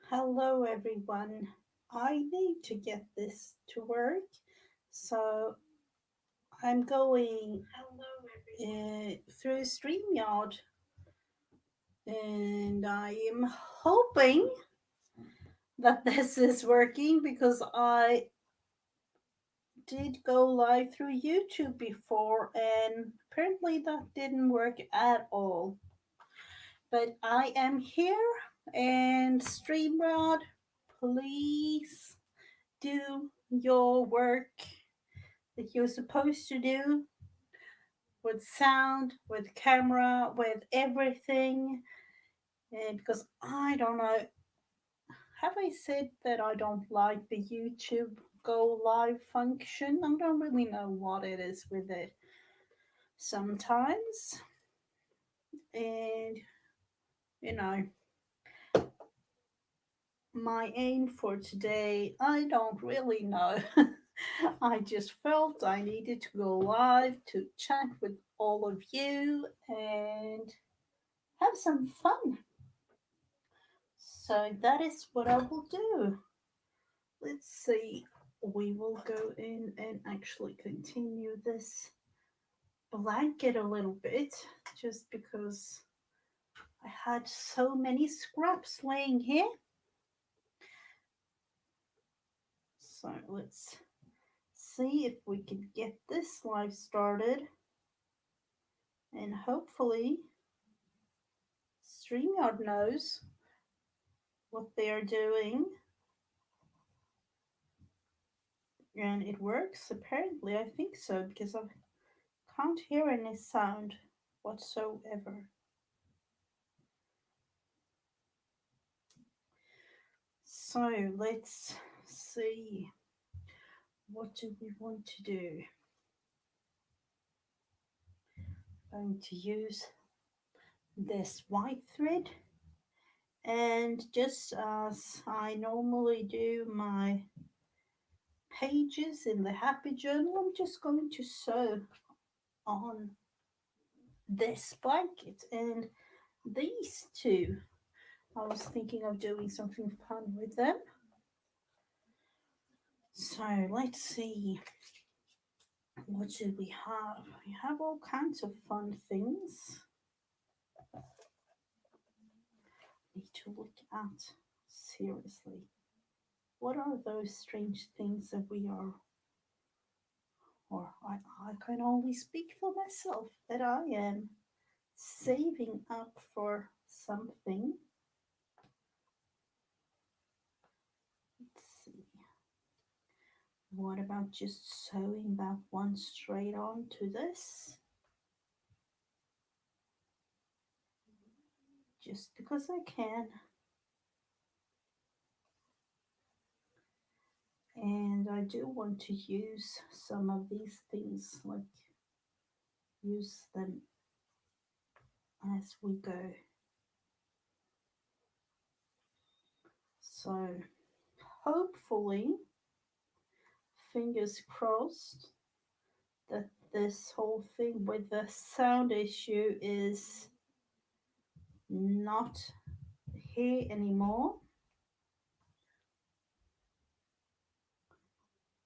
Hello, everyone. I need to get this to work, so I'm going through StreamYard, and I am hoping that this is working because I did go live through YouTube before, and apparently that didn't work at all. But I am here, and StreamYard, please do your work that you're supposed to do with sound, with camera, with everything. And because I don't know, have I said that I don't like the YouTube go live function? I don't really know what it is with it sometimes. And, you know, my aim for today, I don't really know. I just felt I needed to go live to chat with all of you and have some fun. So that is what I will do. Let's see. We will go in and actually continue this blanket a little bit just because I had so many scraps laying here. So let's see if we can get this live started and hopefully StreamYard knows what they are doing and it works. Apparently, I think so because I can't hear any sound whatsoever. So let's see. What do we want to do? I'm going to use this white thread and just as I normally do my pages in the happy journal, I'm just going to sew on this blanket and these two. I was thinking of doing something fun with them. So let's see. What do we have? We have all kinds of fun things. Need to look at seriously. What are those strange things that we are, or I can only speak for myself, that I am saving up for something? Let's see. What about just sewing that one straight on to this? Just because I can. And I do want to use some of these things, like use them as we go. So hopefully, fingers crossed, that this whole thing with the sound issue is not here anymore.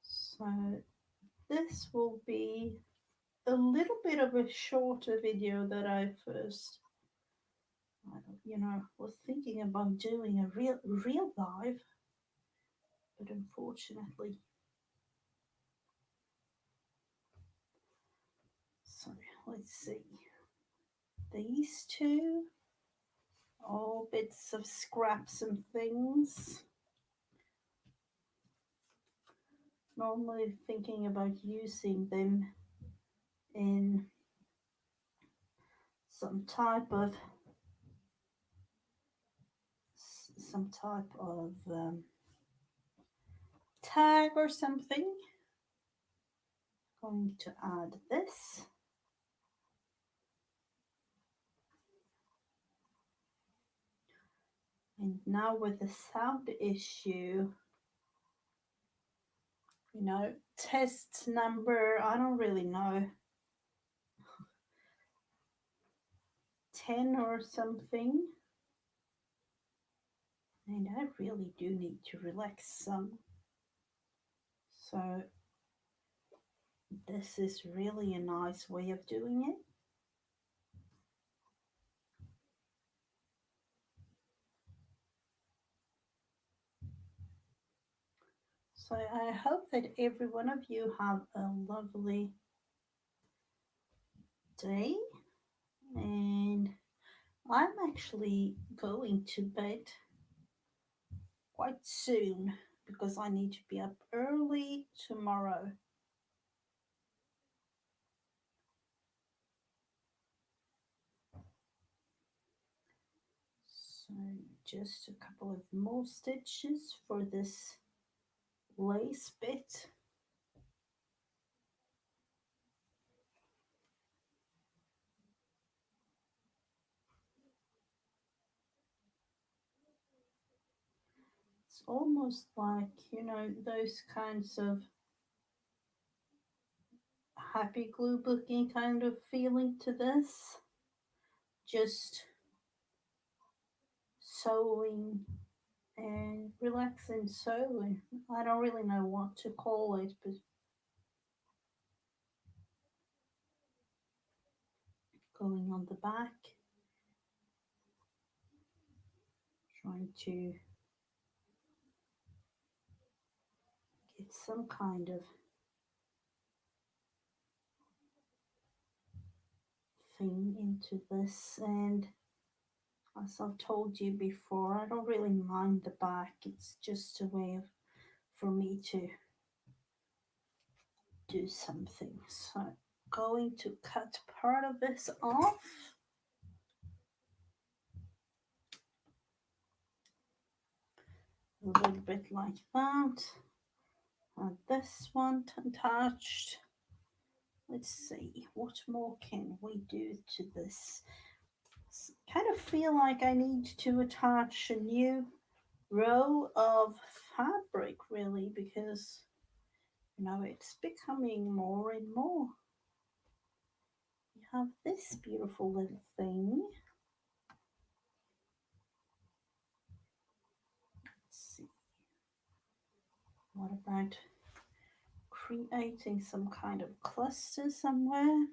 So this will be a little bit of a shorter video that I first, was thinking about doing a real live, but unfortunately, so let's see. These two, all bits of scraps and things. Normally thinking about using them in some type of tag or something. Going to add this. And now with the sound issue, test number, I don't really know, 10 or something. and I really do need to relax some. So this is really a nice way of doing it. So I hope that every one of you have a lovely day, and I'm actually going to bed quite soon because I need to be up early tomorrow. So just a couple of more stitches for this lace bit. It's almost like, those kinds of happy glue booking kind of feeling to this. Just sewing and relaxing sewing. I don't really know what to call it, but going on the back, trying to get some kind of thing into this. And as I've told you before, I don't really mind the back. It's just a way of for me to do something. So going to cut part of this off. A little bit like that. And this one attached. Let's see, what more can we do to this? Kind of feel like I need to attach a new row of fabric really because it's becoming more and more. We have this beautiful little thing. Let's see, what about creating some kind of cluster somewhere?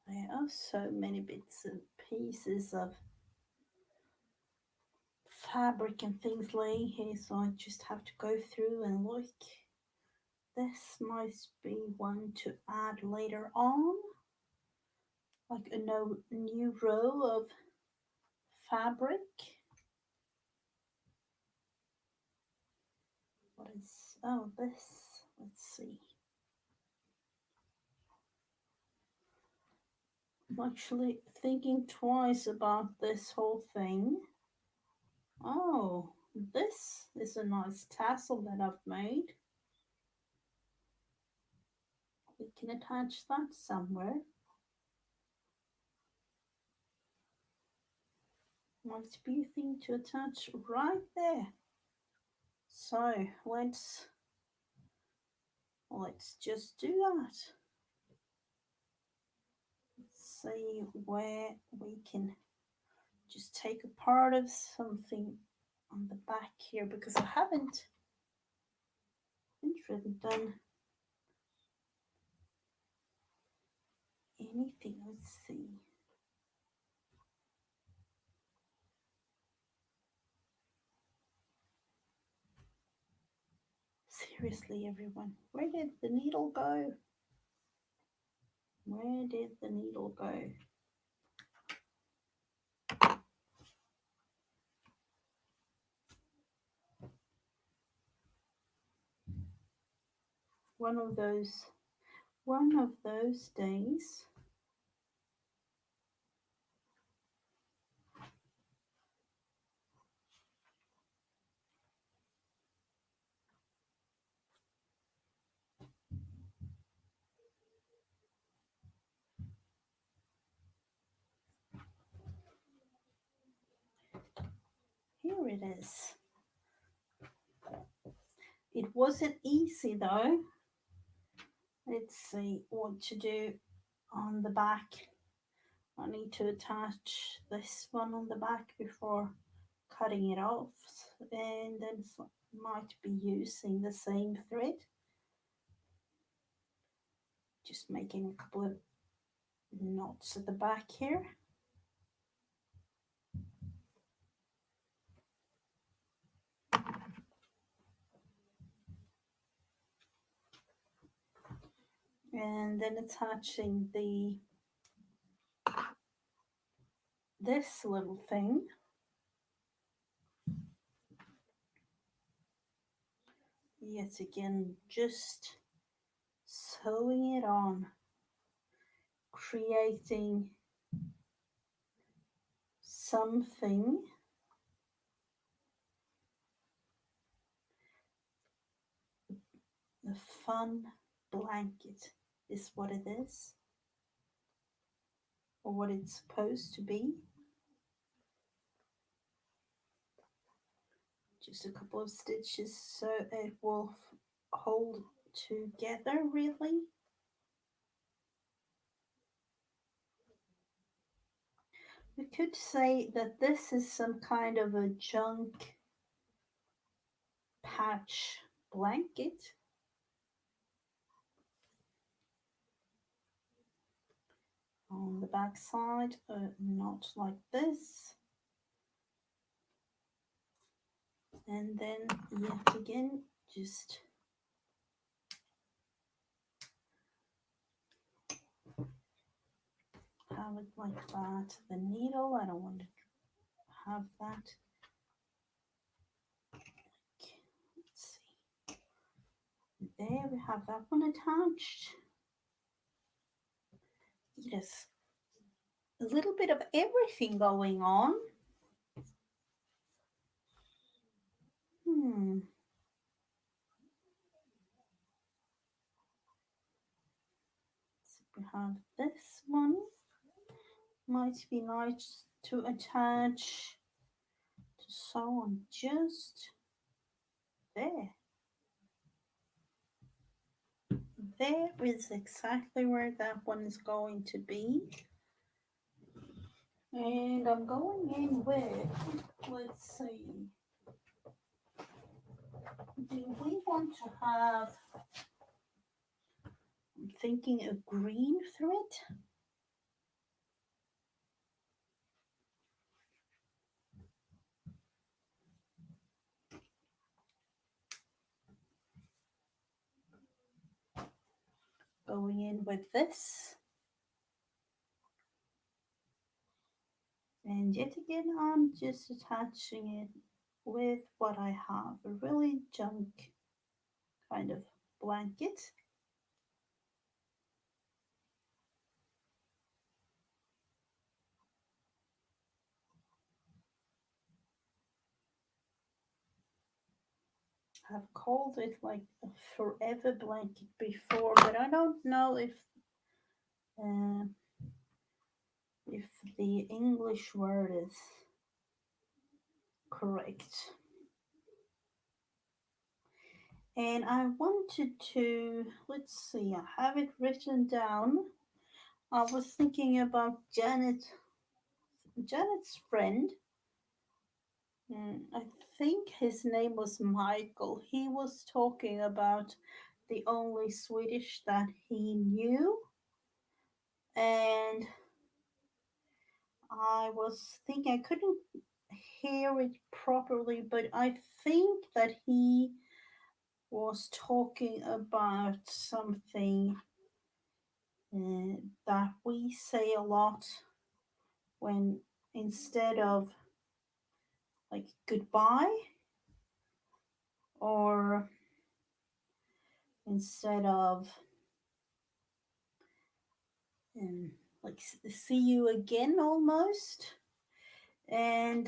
There are so many bits and pieces of fabric and things laying here, so I just have to go through and look. This might be one to add later on, like a new row of fabric. What is, oh, this, let's see. I'm actually thinking twice about this whole thing. Oh, this is a nice tassel that I've made. We can attach that somewhere. Nice beauty thing to attach right there. So let's just do that. Let's see where we can just take a part of something on the back here because I haven't really done anything. Let's see. Seriously, everyone, where did the needle go? Where did the needle go? One of those, one of those days. Here it is. It wasn't easy though. Let's see what to do on the back. I need to attach this one on the back before cutting it off, and then might be using the same thread. Just making a couple of knots at the back here. And then attaching this little thing. Yet again, just sewing it on, creating something. A fun blanket is what it is, or what it's supposed to be. Just a couple of stitches so it will hold together really. We could say that this is some kind of a junk patch blanket. On the back side, not like this. And then yet again, just have it like that. The needle, I don't want to have that. Let's see. There we have that one attached. Yes, a little bit of everything going on. Hmm. So we have this one. Might be nice to attach to sew on just there. There is exactly where that one is going to be. And I'm going in with, let's see, do we want to have, I'm thinking a green thread. Going in with this. And yet again, I'm just attaching it with what I have, a really junk kind of blanket. I've called it like a forever blanket before, but I don't know uh, if the English word is correct. And I wanted to, let's see, I have it written down. I was thinking about Janet's friend. I think his name was Michael. He was talking about the only Swedish that he knew. And I was thinking, I couldn't hear it properly, but I think that he was talking about something that we say a lot when instead of like goodbye, or instead of um, like see you again almost. And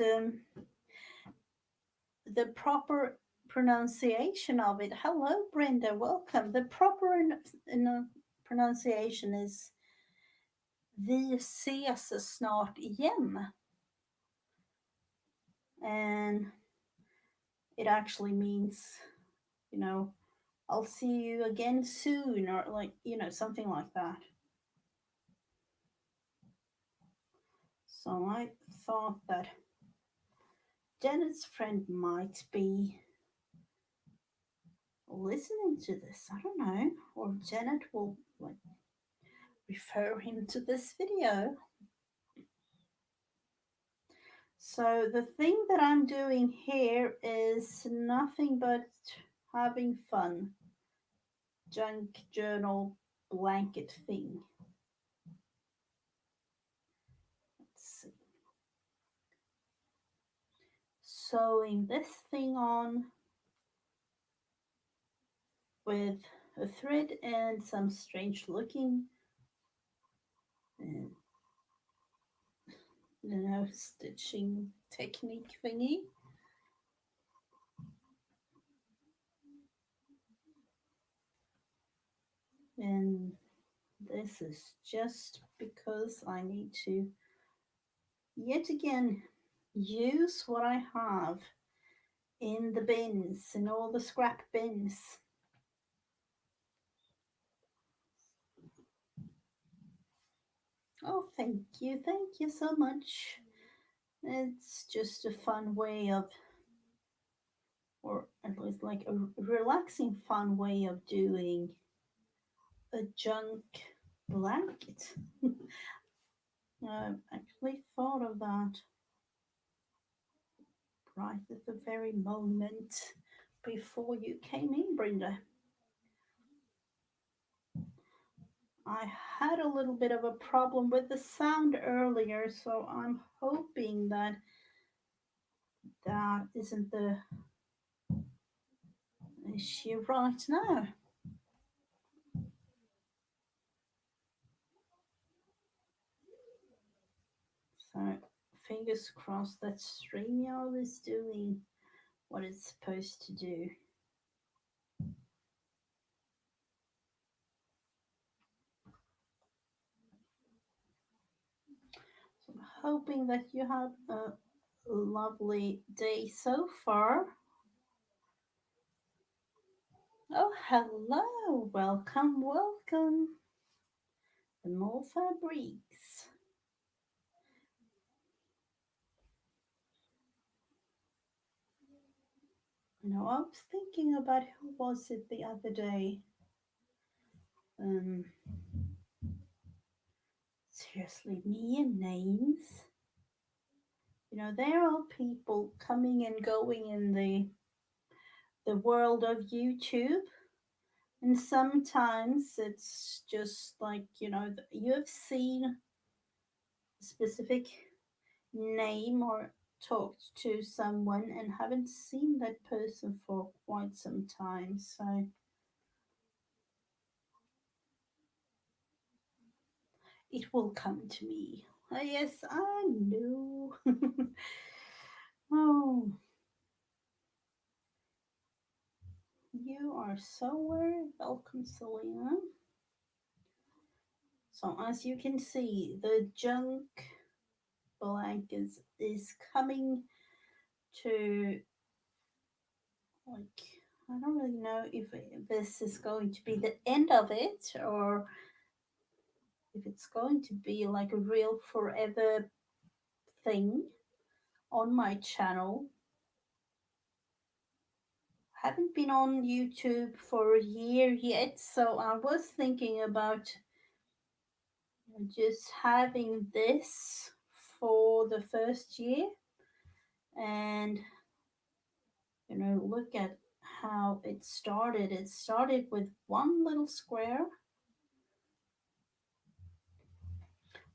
the proper pronunciation of it, hello Brenda, welcome. The proper pronunciation is vi ses snart igen. And it actually means, you know, I'll see you again soon, or like, something like that. So I thought that Janet's friend might be listening to this. I don't know. Or Janet will like refer him to this video. So the thing that I'm doing here is nothing but having fun. Junk journal blanket thing. Let's see. Sewing this thing on with a thread and some strange looking, uh, stitching technique thingy. And this is just because I need to yet again use what I have in the bins, in all the scrap bins. Oh, thank you so much. It's just a fun way of, or at least like a relaxing, fun way of doing a junk blanket. I actually thought of that right at the very moment before you came in, Brenda. I had a little bit of a problem with the sound earlier, so I'm hoping that that isn't the issue right now. So, fingers crossed that StreamYard is doing what it's supposed to do. So, I'm hoping that you had a lovely day so far. Oh, hello! Welcome, welcome. The more fabrics. I was thinking about who was it the other day. Um, Seriously, me and names. There are people coming and going in the world of YouTube, and sometimes it's just like you have seen a specific name or talked to someone and haven't seen that person for quite some time. So it will come to me. Yes, I know. Oh, you are so very welcome, Selena. So as you can see, the junk blankets is coming to, like, I don't really know if this is going to be the end of it or if it's going to be like a real forever thing on my channel. I haven't been on YouTube for a year yet, so I was thinking about just having this for the first year and look at how it started. It started with one little square,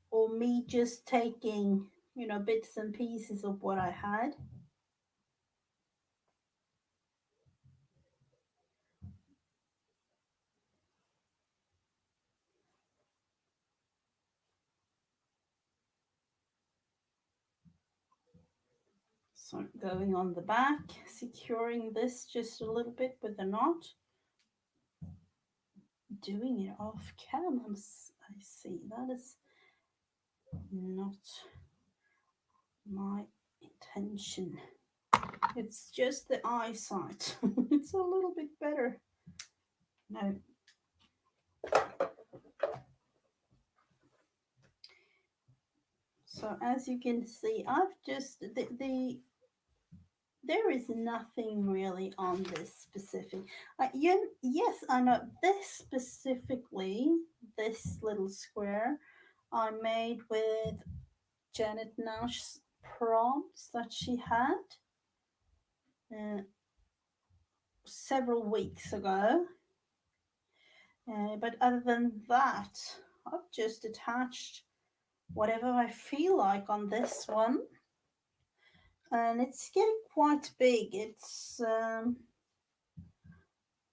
or me just taking bits and pieces of what I had. So going on the back, securing this just a little bit with a knot, doing it off cam. I see that is not my intention. It's just the eyesight. It's a little bit better No. So as you can see, I've just there is nothing really on this specific. Yes, I know this specifically. This little square I made with Janet Nash's prompts that she had uh, several weeks ago. But other than that, I've just attached whatever I feel like on this one. And it's getting quite big. It's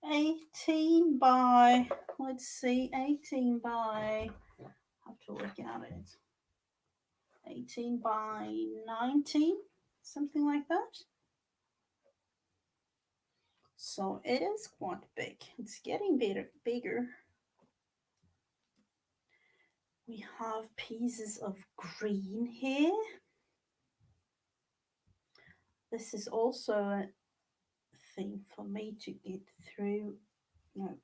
18 by, let's see, 18 by, I have to look at it, 18 by 19, something like that. So it is quite big. It's getting bigger. We have pieces of green here. This is also a thing for me to get through,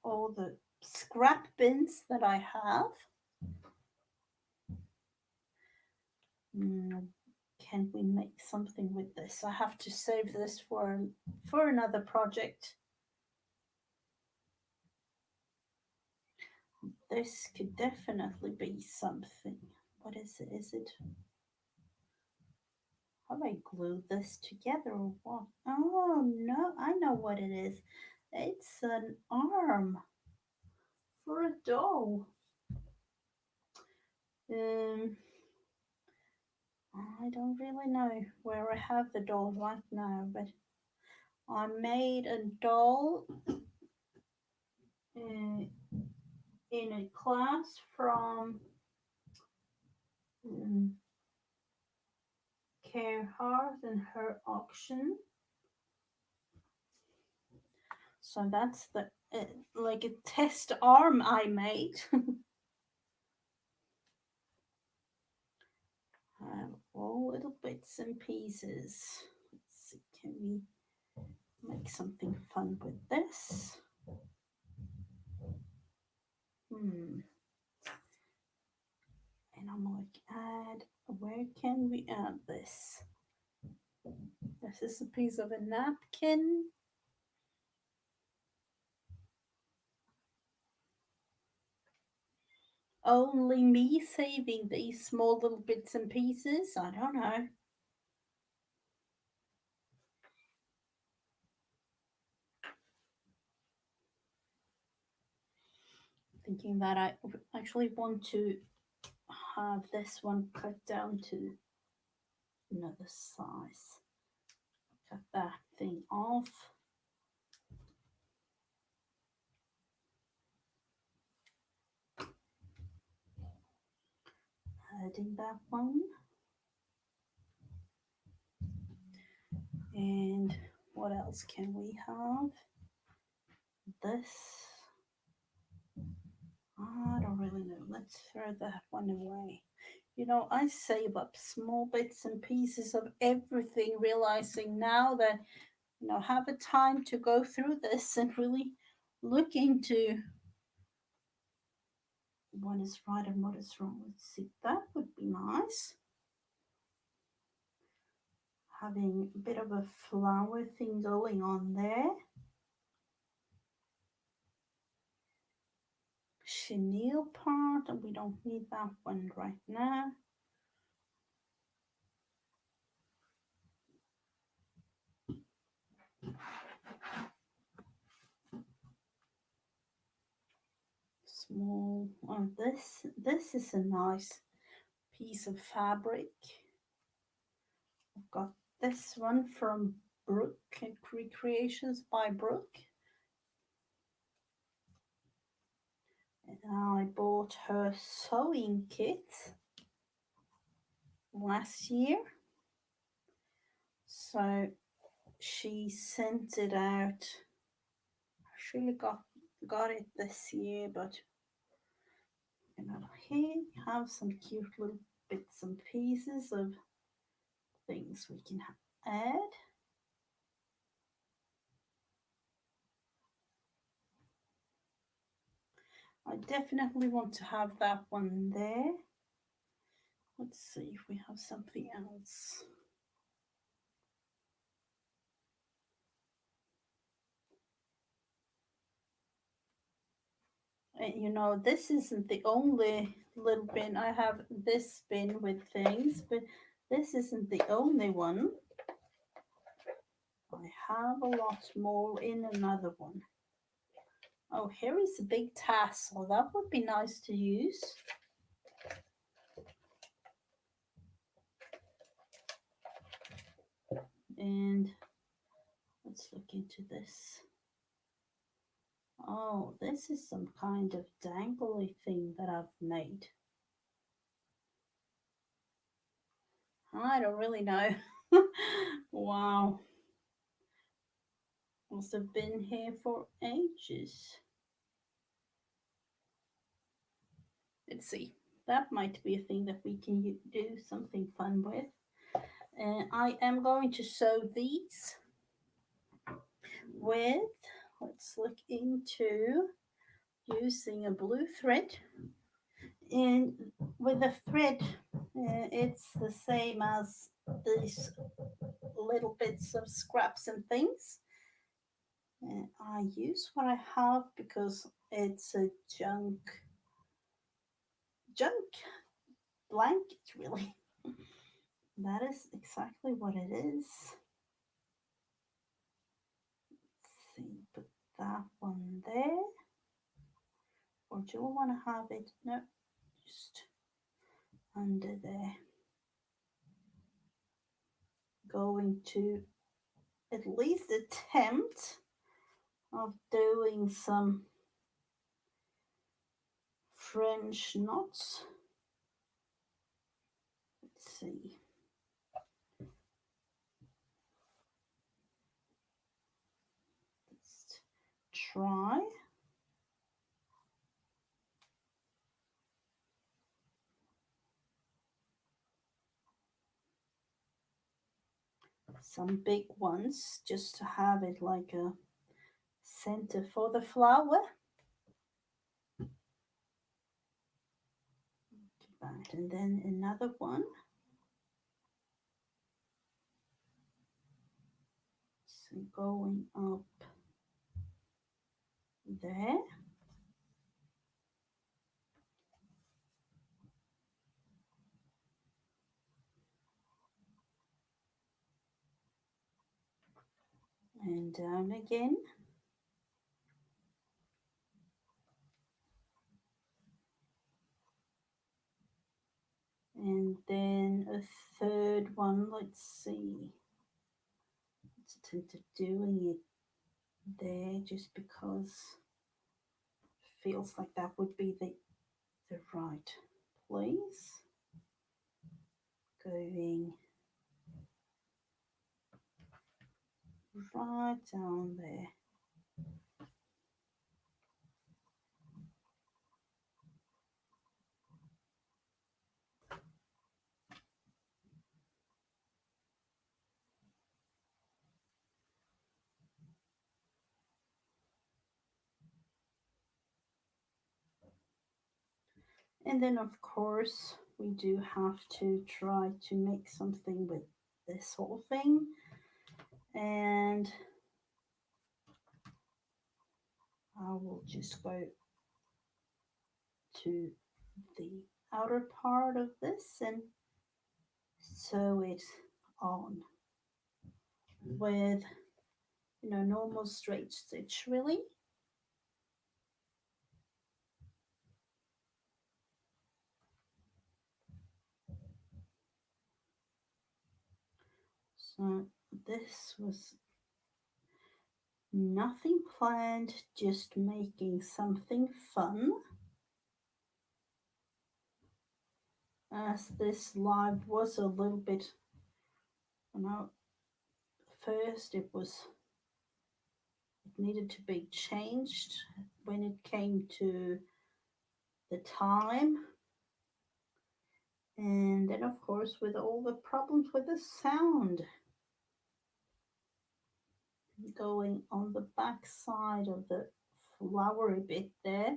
all the scrap bins that I have. Mm, can we make something with this? I have to save this for another project. This could definitely be something. What is it? Is it? Have I glued this together or what? Oh no, I know what it is. It's an arm for a doll. Um, I don't really know where I have the doll right now, but I made a doll uh, in a class from um, Care and her auction. So that's the like a test arm I made. All little bits and pieces. Let's see, can we make something fun with this? Hmm. And I'm like, where can we add this? This is a piece of a napkin. Only me saving these small little bits and pieces? I don't know. Thinking that I actually want to have this one cut down to another size. Cut that thing off. Adding that one. And what else can we have? This. I don't really know. Let's throw that one away. I save up small bits and pieces of everything, realizing now that, have a time to go through this and really look into what is right and what is wrong. Let's see, that would be nice. Having a bit of a flower thing going on there. Chenille part, and we don't need that one right now. Small. Oh, this is a nice piece of fabric. I've got this one from Brooke, Recreations by Brooke. And I bought her sewing kit last year. So she sent it out. I surely got it this year, but here you have some cute little bits and pieces of things we can add. I definitely want to have that one there. Let's see if we have something else. And you know, this isn't the only little bin. I have this bin with things, but this isn't the only one. I have a lot more in another one. Oh, here is a big tassel. That would be nice to use. And let's look into this. Oh, this is some kind of dangly thing that I've made. I don't really know. Wow. Must have been here for ages. Let's see. That might be a thing that we can do something fun with. I am going to sew these with, let's look into using a blue thread. And with the thread, it's the same as these little bits of scraps and things. I use what I have because it's a junk blanket, really. That is exactly what it is. Let's see, put that one there. Or do I want to have it? No, just under there. Going to at least attempt of doing some French knots. Let's see. Let's try. Some big ones just to have it like a center for the flower. Right, and then another one. So going up there. And down again. And then a third one. Let's see. Let's attempt doing it there just because it feels like that would be the right place. Going right down there. And then, of course, we do have to try to make something with this whole thing. And I will just go to the outer part of this and sew it on with, normal straight stitch, really. So this was nothing planned, just making something fun. As this live was a little bit, first it needed to be changed when it came to the time. And then, of course, with all the problems with the sound going on the back side of the flowery bit there,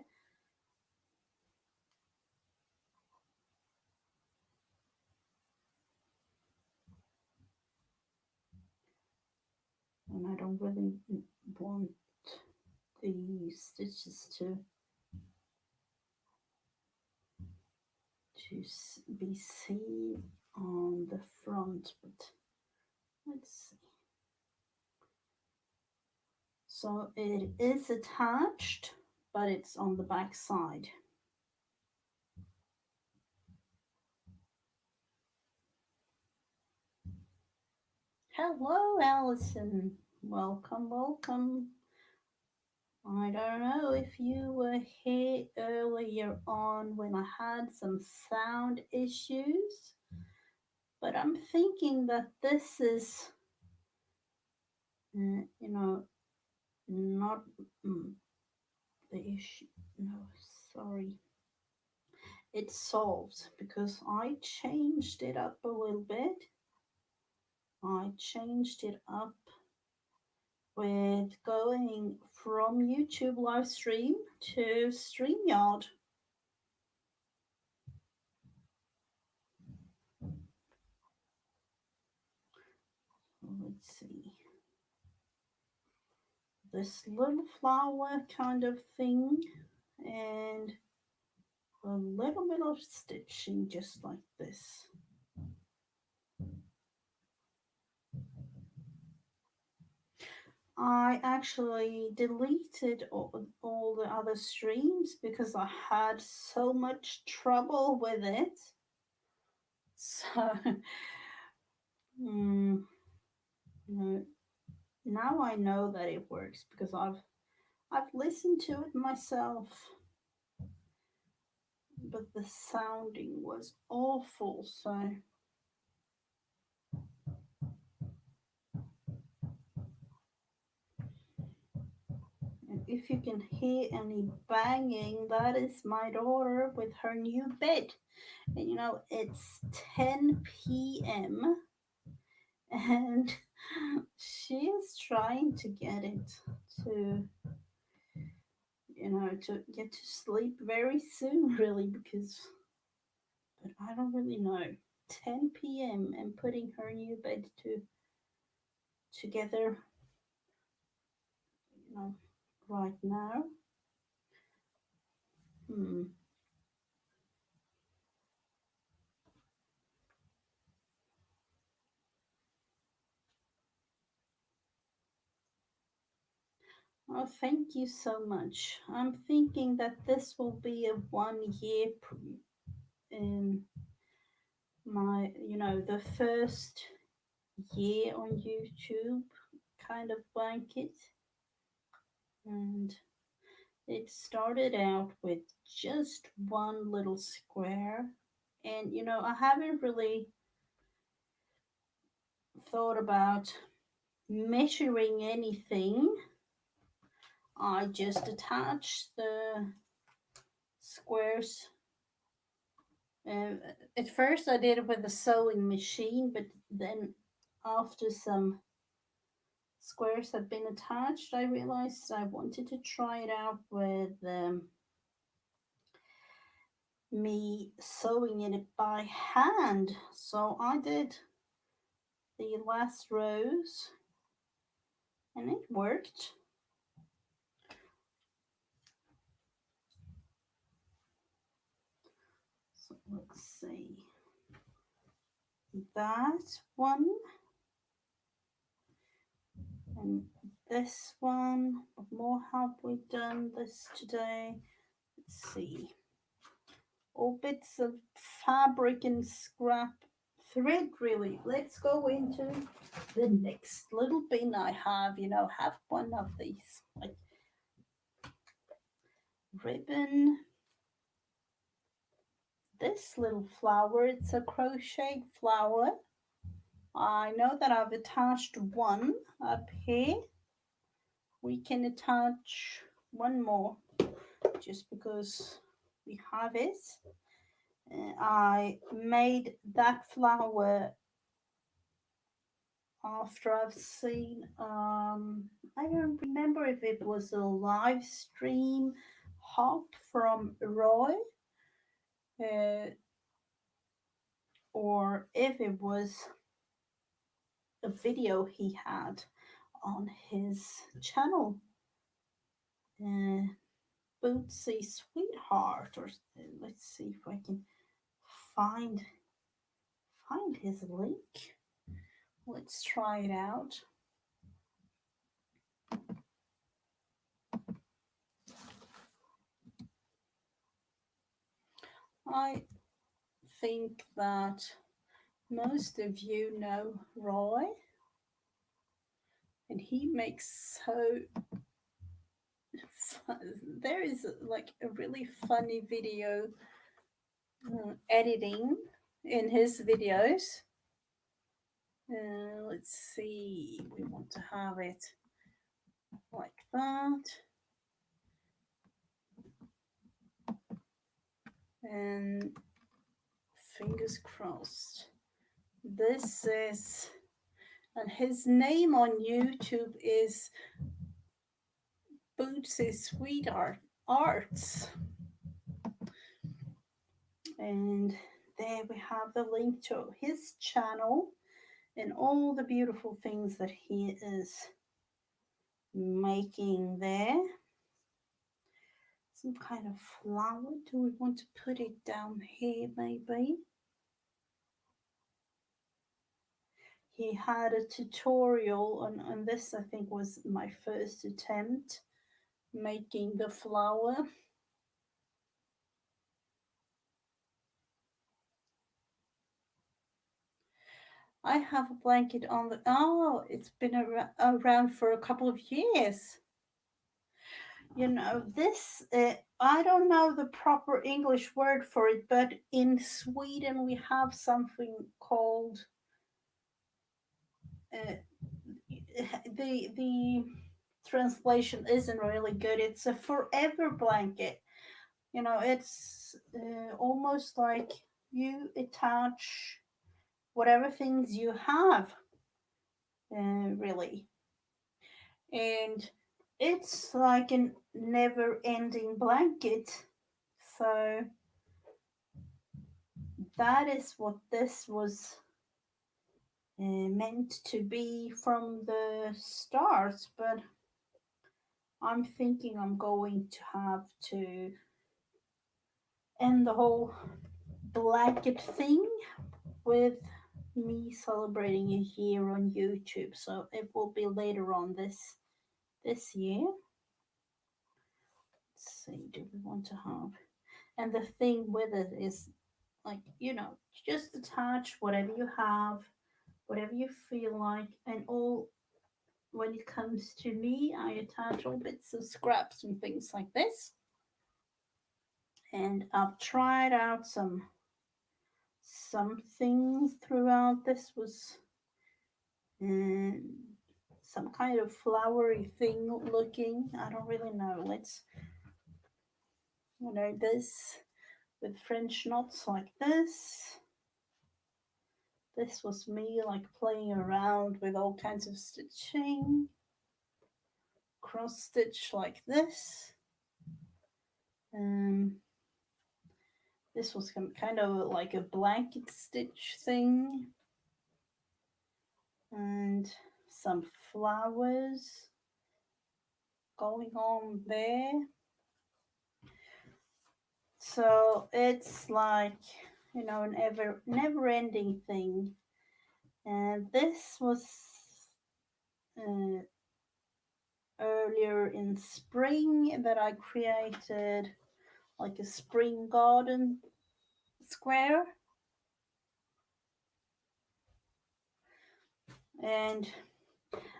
and I don't really want the stitches to be seen on the front, but let's see. So it is attached, but it's on the back side. Hello, Alison. Welcome, welcome. I don't know if you were here earlier on when I had some sound issues, but I'm thinking that this is, you know, not the issue. No, sorry. It's solved because I changed it up a little bit. I changed it up with going from YouTube live stream to StreamYard. Let's see. This little flower kind of thing and a little bit of stitching just like this. I actually deleted all the other streams because I had so much trouble with it. So, mm, no, now I know that it works because I've listened to it myself, but the sounding was awful. So if you can hear any banging, that is my daughter with her new bed. And it's 10 p.m. and she is trying to get it to, to get to sleep very soon, really, because, but I don't really know. 10 p.m. and putting her new bed together, you know, right now. Hmm. Oh, thank you so much. I'm thinking that this will be a 1 year in the first year on YouTube kind of blanket. And it started out with just one little square. And, I haven't really thought about measuring anything. I just attached the squares. At first, I did it with a sewing machine, but then after some squares had been attached, I realized I wanted to try it out with me sewing it by hand. So I did the last rows and it worked. So let's see. That one and this one. What more have we done this today? Let's see. All bits of fabric and scrap thread, really. Let's go into the next little bin I have. Have one of these, like ribbon. This little flower, it's a crochet flower. I know that I've attached one up here. We can attach one more just because we have it. I made that flower after I've seen, I don't remember if it was a live stream hop from Roy, uh, or if it was a video he had on his channel, uh, Bootsy Sweetheart, or let's see if I can find his link. Let's try it out. I think that most of you know Roy, and he makes so there is like a really funny video editing in his videos. Let's see, we want to have it like that, and fingers crossed. This is, and his name on YouTube is Bootsy Sweetheart Arts. And there we have the link to his channel and all the beautiful things that he is making there. Some kind of flower. Do we want to put it down here maybe? He had a tutorial on this. I think was my first attempt making the flower. I have a blanket on the, oh, it's been around for a couple of years. You know, this, I don't know the proper English word for it, but in Sweden we have something called, uh, the translation isn't really good. It's a forever blanket. You know, it's almost like you attach whatever things you have, really. And it's like a never ending blanket. So that is what this was meant to be from the start. But I'm thinking I'm going to have to end the whole blanket thing with me celebrating a year on YouTube. So it will be later on this year. Let's see, do we want to have, and the thing with it is, like, you know, just attach whatever you have, whatever you feel like, and all. When it comes to me, I attach all bits of scraps and things like this. And I've tried out some things throughout. This was um, some kind of flowery thing looking. I don't really know. Let's, you know, this with French knots like this. This was me like playing around with all kinds of stitching. Cross stitch like this. Um, this was kind of like a blanket stitch thing. And some flowers going on there. So it's like, you know, an never ending thing. And this was uh, earlier in spring that I created like a spring garden square. And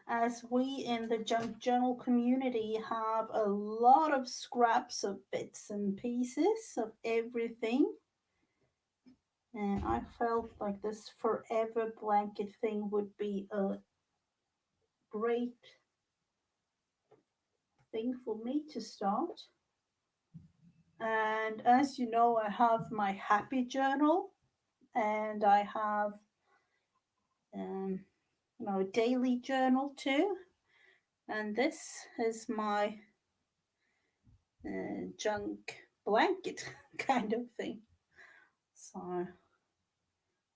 as we in the junk journal community have a lot of scraps of bits and pieces of everything, and I felt like this forever blanket thing would be a great thing for me to start. And as you know, I have my happy journal, and I have um, you know, a daily journal too. And this is my junk blanket kind of thing. So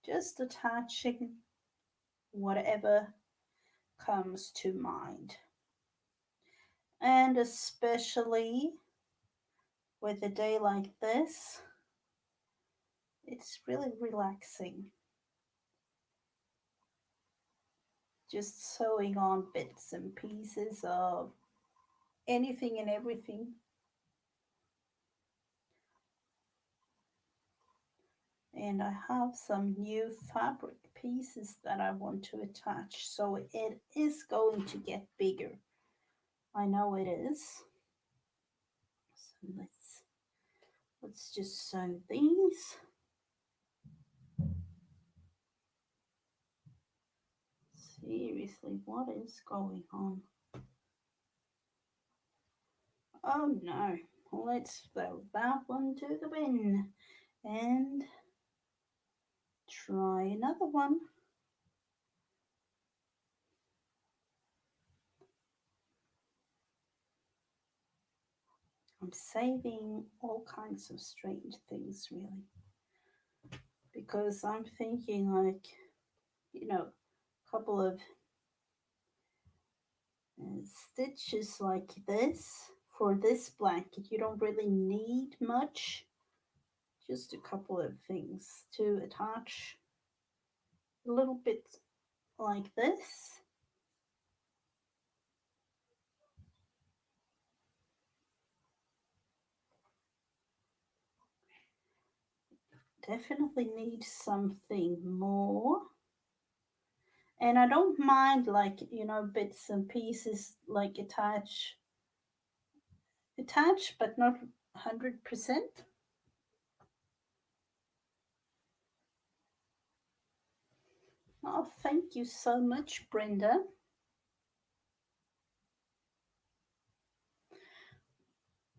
just attaching whatever comes to mind. And especially with a day like this, it's really relaxing. Just sewing on bits and pieces of anything and everything. And I have some new fabric pieces that I want to attach, so it is going to get bigger. I know it is. So let's just sew these. Seriously, what is going on? Oh no, let's throw that one to the bin and try another one. I'm saving all kinds of strange things, really, because I'm thinking, like, a couple of stitches like this for this blanket. You don't really need much, just a couple of things to attach a little bit like this. Definitely need something more. And I don't mind, like, bits and pieces like attach, but not 100%. Oh, thank you so much, Brenda.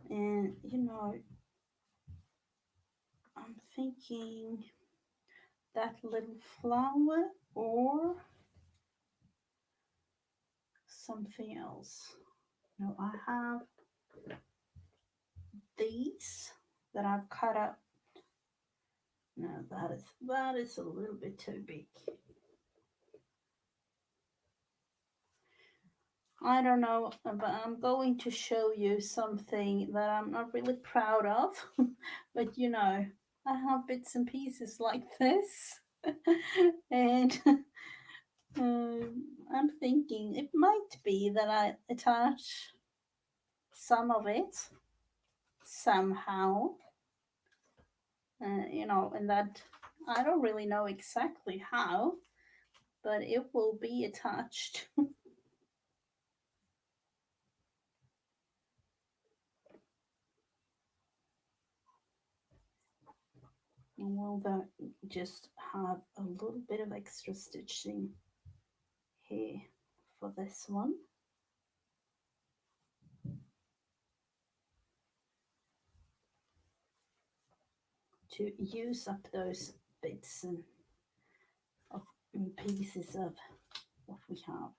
And I'm thinking that little flower or something else. I have these that I've cut up. No, that is a little bit too big. I don't know, but I'm going to show you something that I'm not really proud of. But I have bits and pieces like this. And I'm thinking it might be that I attach some of it somehow, and that I don't really know exactly how, but it will be attached. And we'll then just have a little bit of extra stitching here for this one to use up those bits and pieces of what we have.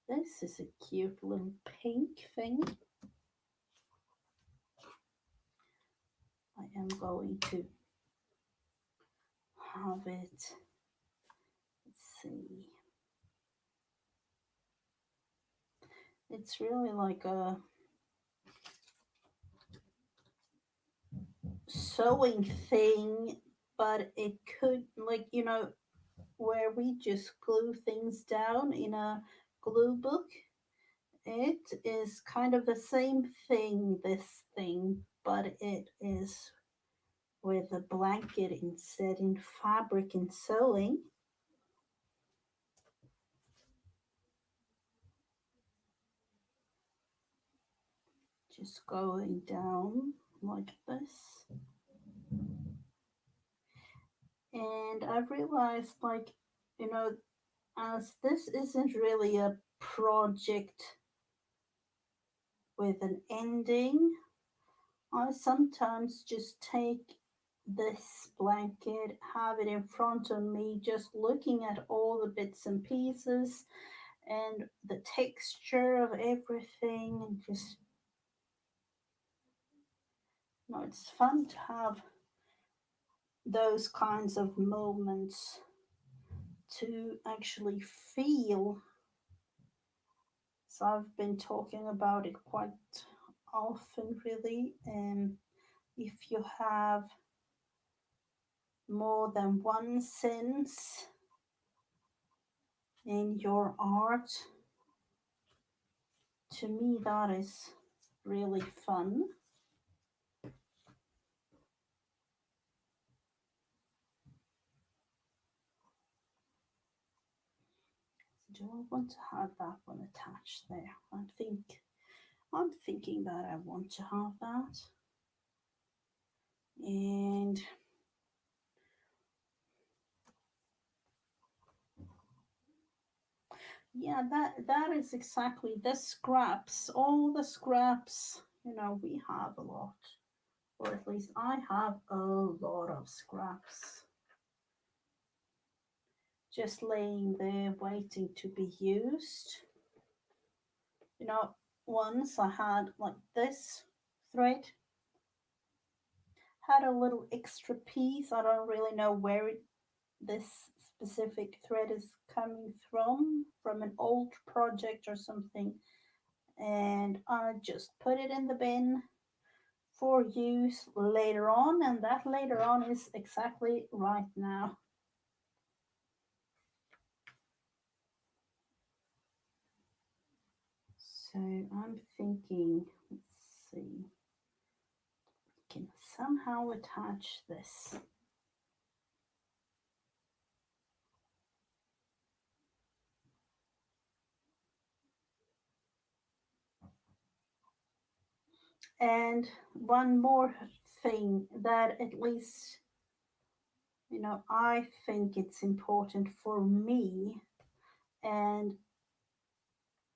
This is a cute little pink thing. I am going to have it. Let's see. It's really like a sewing thing, but it could, like, where we just glue things down in a glue book. It is kind of the same thing, this thing, but it is with a blanket instead in fabric and sewing. Just going down like this. And I've realized, like, as this isn't really a project with an ending, I sometimes just take this blanket, have it in front of me, just looking at all the bits and pieces and the texture of everything, and just, it's fun to have those kinds of moments to actually feel. So I've been talking about it quite often, really. And if you have more than one sense in your art, to me, that is really fun. Do I want to have that one attached there? I'm thinking that I want to have that. And yeah, that is exactly the scraps. All the scraps, we have a lot. Or at least I have a lot of scraps just laying there waiting to be used. You know, once I had like this thread, had a little extra piece. I don't really know where this specific thread is coming from an old project or something. And I just put it in the bin for use later on, and that later on is exactly right now. So I'm thinking, let's see, can somehow attach this. And one more thing that at least, I think it's important for me and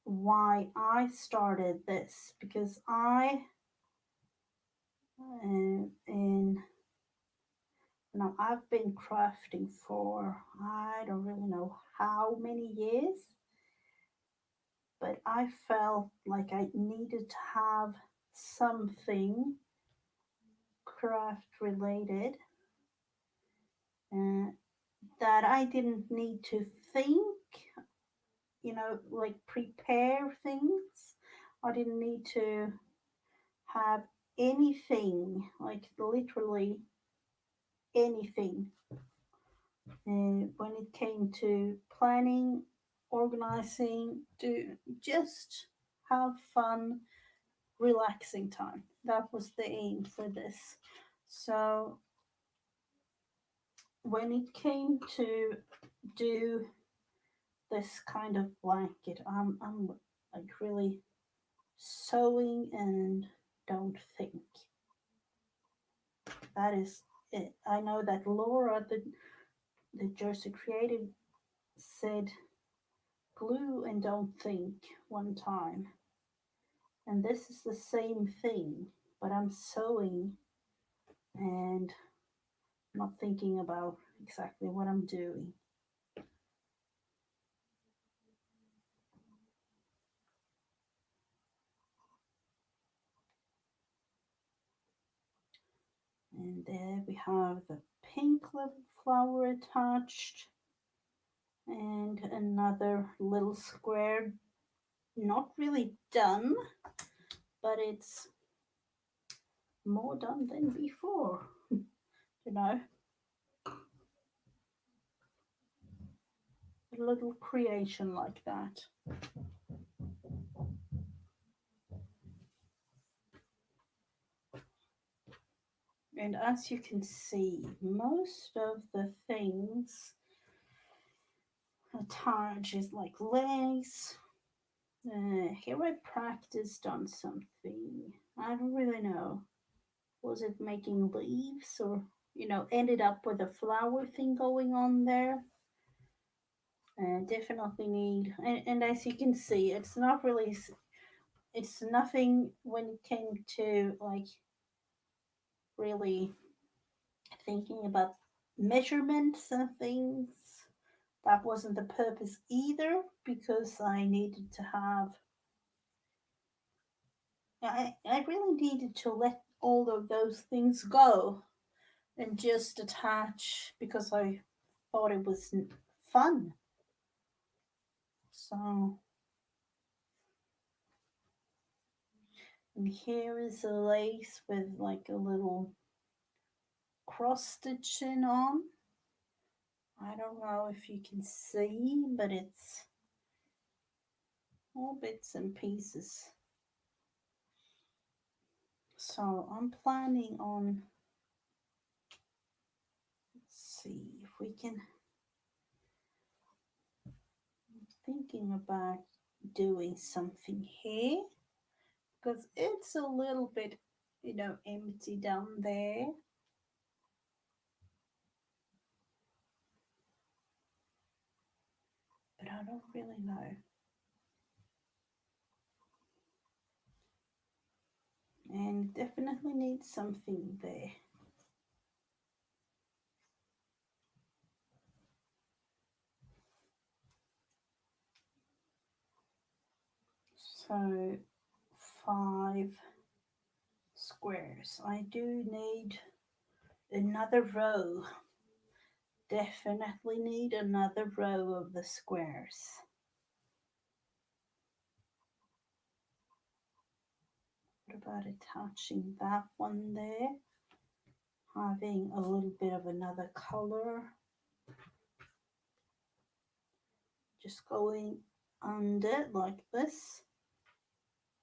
why I started this because in I've been crafting for I don't really know how many years, but I felt like I needed to have something craft related uh, that I didn't need to think, like prepare things. I didn't need to have anything, like literally anything, when it came to planning, organizing, to just have fun, relaxing time. That was the aim for this. So when it came to do this kind of blanket, I'm like really sewing and don't think. That is it. I know that Laura, the Jersey Creative, said glue and don't think one time. And this is the same thing, but I'm sewing and not thinking about exactly what I'm doing. And there we have the pink little flower attached and another little square, not really done, but it's more done than before, you know, a little creation like that. And as you can see, most of the things attached is like legs. Here I practiced on something. I don't really know. Was it making leaves or, ended up with a flower thing going on there? Definitely need, and as you can see, it's not really, it's nothing when it came to like really thinking about measurements and things. That wasn't the purpose either because I needed to have, I really needed to let all of those things go and just attach because I thought it was fun. So And here is a lace with like a little cross stitching on. I don't know if you can see, but it's all bits and pieces. So I'm planning on, let's see if we can, thinking about doing something here because it's a little bit, empty down there. But I don't really know. And definitely need something there. So 5 squares. I do need another row. Definitely need another row of the squares. What about attaching that one there? Having a little bit of another color. Just going under like this.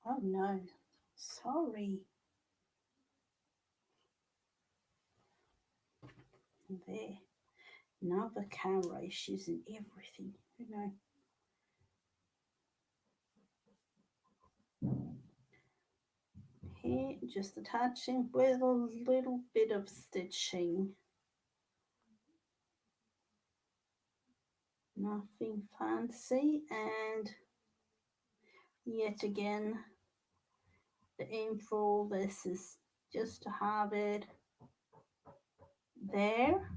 Oh no, sorry. There. Now the camera is using everything. Here, just attaching with a little bit of stitching. Nothing fancy, and yet again, the aim for all this is just to have it there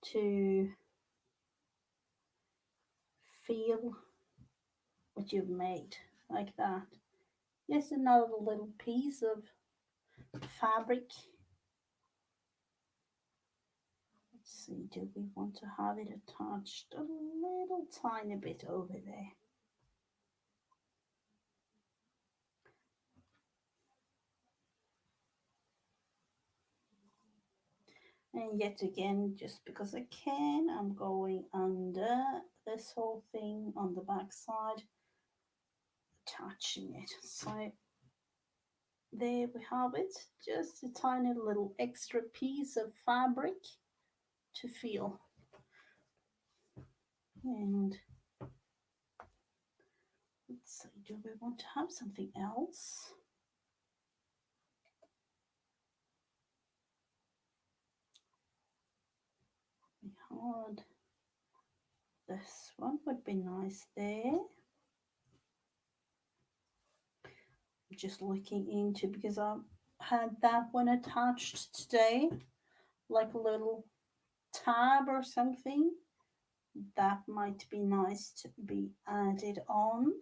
to feel what you've made, like that. Just another little piece of fabric. Let's see, do we want to have it attached a little tiny bit over there? And yet again, just because I can, I'm going under this whole thing on the back side, attaching it. So there we have it, just a tiny little extra piece of fabric to feel. And let's see, do we want to have something else? We had this one would be nice there. Just looking into, because I had that one attached today, like a little tab or something. That might be nice to be added on.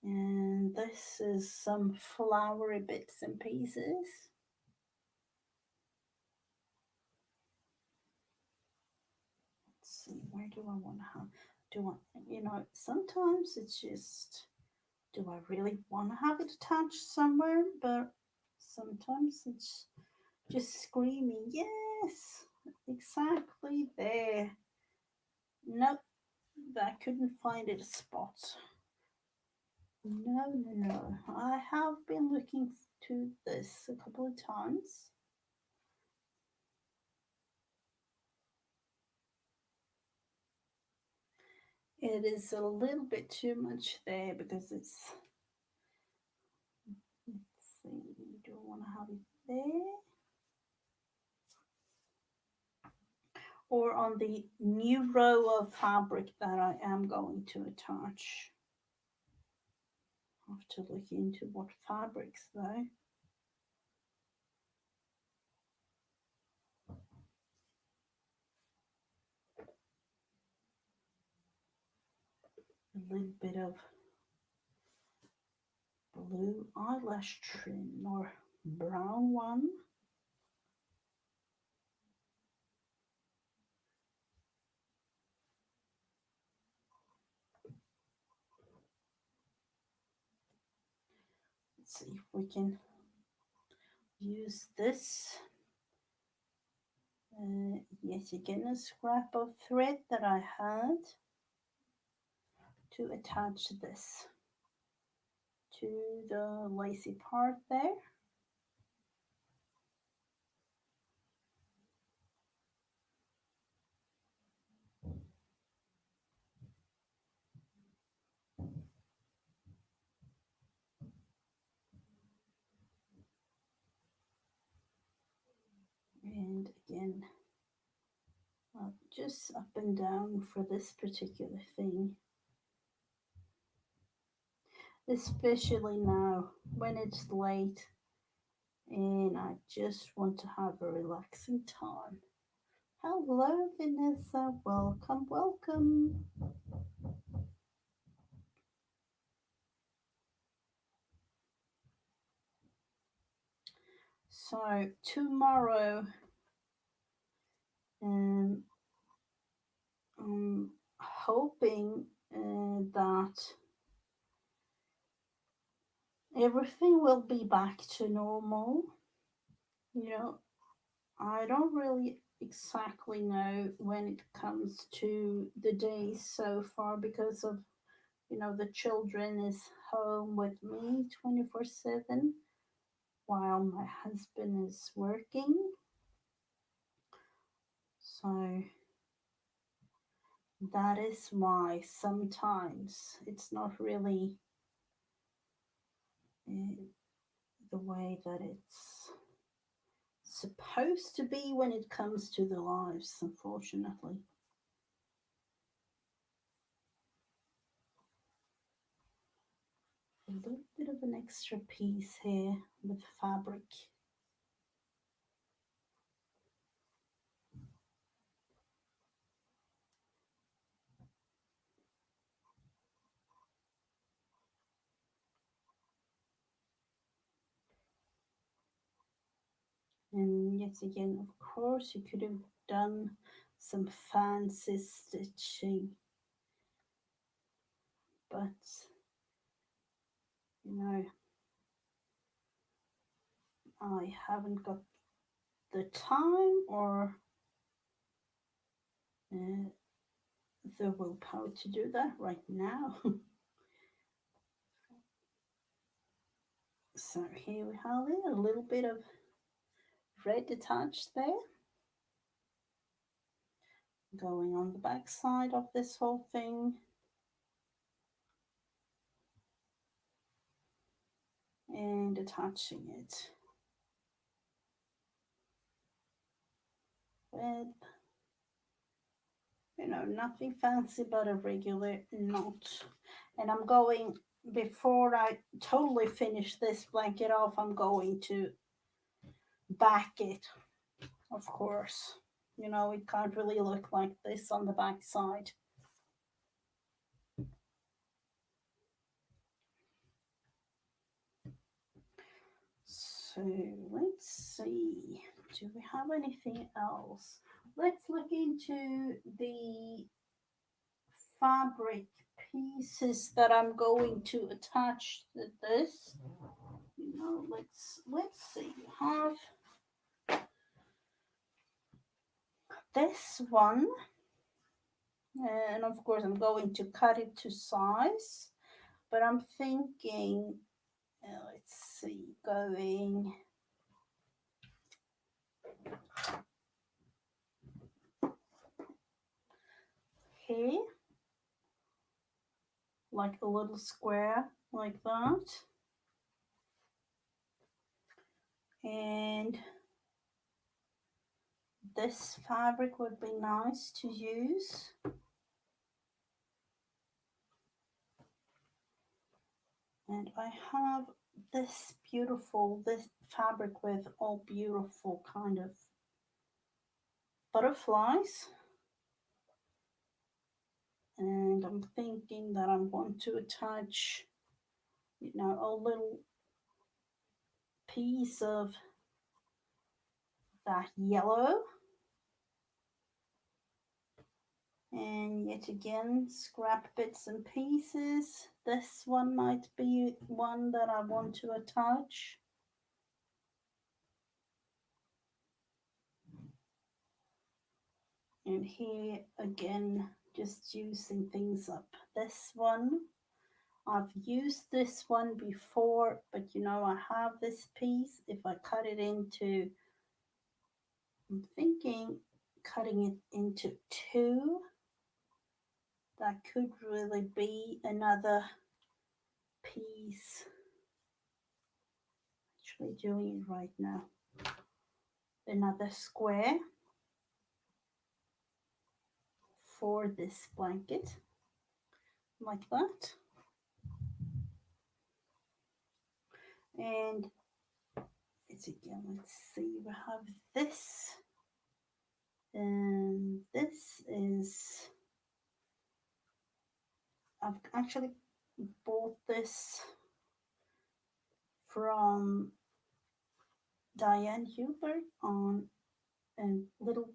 And this is some flowery bits and pieces. Let's see, where do I want to have, sometimes it's just, do I really want to have it attached somewhere? But sometimes it's just screaming, yes, exactly there. Nope, I couldn't find it a spot. No. I have been looking to this a couple of times. It is a little bit too much there because it's, let's see, do I want to have it there? Or on the new row of fabric that I am going to attach. I have to look into what fabrics though. A little bit of blue eyelash trim or brown one. Let's see if we can use this. Yet again, a scrap of thread that I had to attach this to the lacy part there. And again, just up and down for this particular thing, especially now when it's late and I just want to have a relaxing time. Hello, Vanessa. Welcome, welcome. So, tomorrow, um, I'm hoping that everything will be back to normal. You know, I don't really exactly know when it comes to the days so far because of, the children is home with me 24/7 while my husband is working. So that is why sometimes it's not really uh, the way that it's supposed to be when it comes to the lives, unfortunately. A little bit of an extra piece here with fabric. And yet again, of course, you could have done some fancy stitching, but you know, I haven't got the time or uh, the willpower to do that right now. So here we have it, a little bit of red attached there, going on the back side of this whole thing, and attaching it with, nothing fancy but a regular knot. And I'm going, before I totally finish this blanket off, I'm going to back it, of course. It can't really look like this on the back side. So let's see. Do we have anything else? Let's look into the fabric pieces that I'm going to attach to this. Let's see. We have this one, and of course I'm going to cut it to size. But I'm thinking, let's see, going here, like a little square like that. And this fabric would be nice to use. And I have this fabric with all beautiful kind of butterflies. And I'm thinking that I want to attach, a little piece of that yellow. And yet again, scrap bits and pieces this one might be one that I want to attach. And here again, just using things up. This one, I've used this one before, but I have this piece. If I cut it into, I'm thinking cutting it into two, that could really be another piece. Actually doing it right now. Another square for this blanket, like that. And it's again, let's see, we have this, and this is, I've actually bought this from Diane Hubert on a little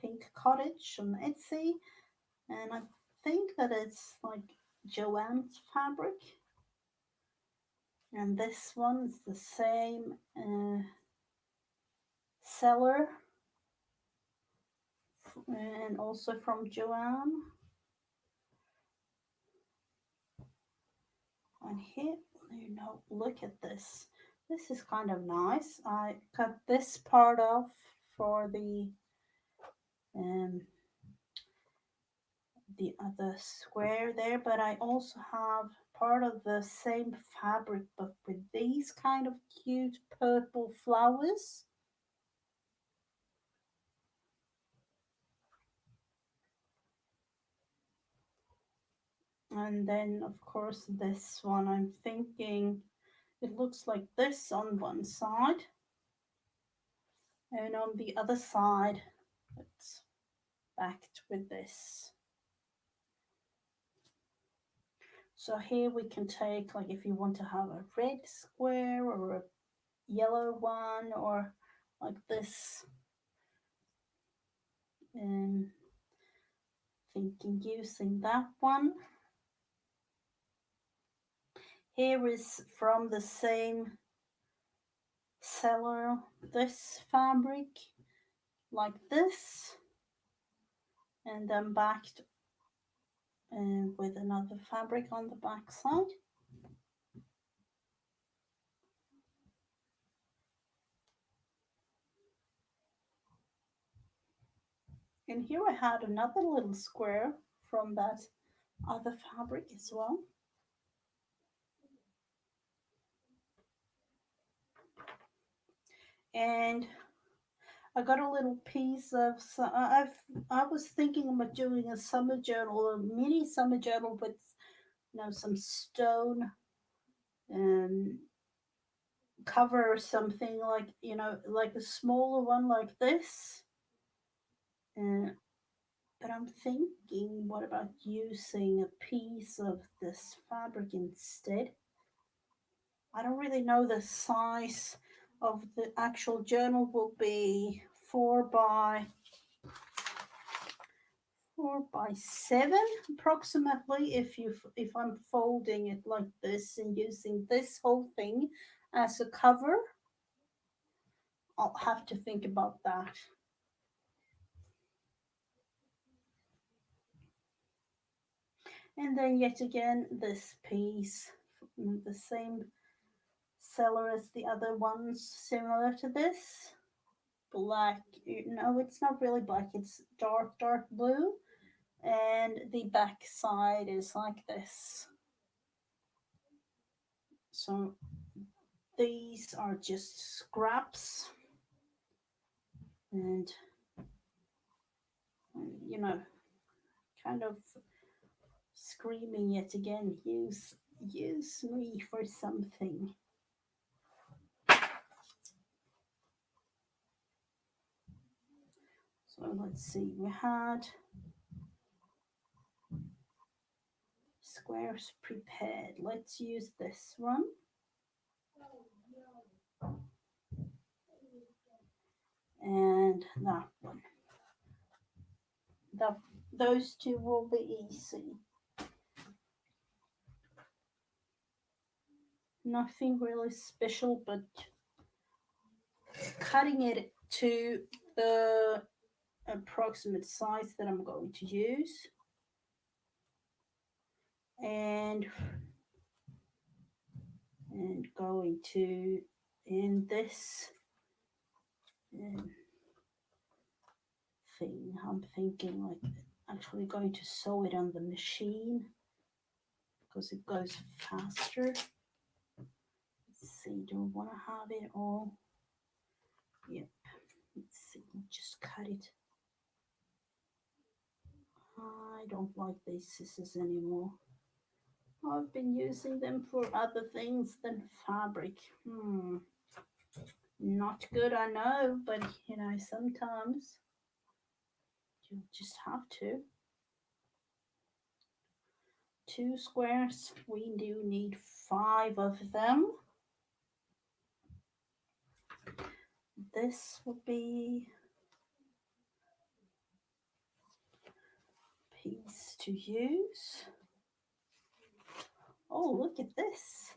pink cottage on Etsy, and I think that it's like Joanne's fabric. And this one's the same seller, and also from Joanne. And here, look at this. This is kind of nice. I cut this part off for um, the other square there, but I also have part of the same fabric, but with these kind of cute purple flowers. And then, of course, this one, I'm thinking it looks like this on one side, and on the other side, it's backed with this. So here we can take, like, if you want to have a red square or a yellow one, or like this, and thinking using that one. Here is from the same seller, this fabric, like this, and then backed with another fabric on the back side. And here I had another little square from that other fabric as well. And I got a little piece of. I was thinking about doing a summer journal, a mini summer journal with some stone um, cover or something, like like a smaller one like this. Uh, but I'm thinking, what about using a piece of this fabric instead? I don't really know the size of the actual journal. Will be 4 by 7 approximately, if I'm folding it like this and using this whole thing as a cover. I'll have to think about that. And then yet again, this piece, the same seller as the other ones, similar to this. Black, no, it's not really black, it's dark blue. And the back side is like this. So these are just scraps, and you know kind of screaming yet again, use me for something. So let's see, we had squares prepared. Let's use this one, and that one. That Those two will be easy. Nothing really special, but cutting it to the approximate size that I'm going to use, and going to in this um, thing. I'm thinking like actually going to sew it on the machine because it goes faster. Let's see, do I want to have it all? Yep. Let's see, just cut it. I don't like these scissors anymore. I've been using them for other things than fabric. Not good, I know, but sometimes you just have to. Two squares, we do need 5 of them. This will be piece to use. Oh, look at this.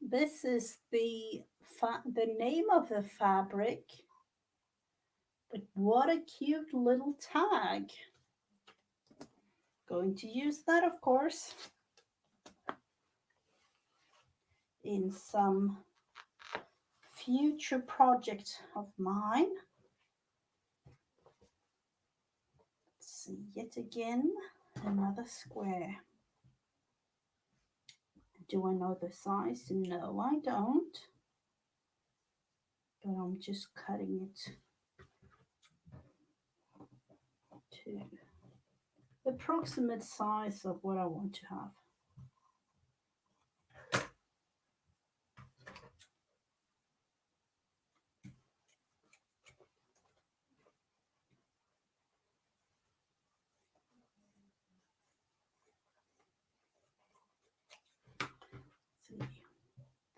This is the name of the fabric, but what a cute little tag. Going to use that, of course, in some future project of mine. Let's see, yet again, another square. Do I know the size? No, I don't. But I'm just cutting it to the approximate size of what I want to have. See,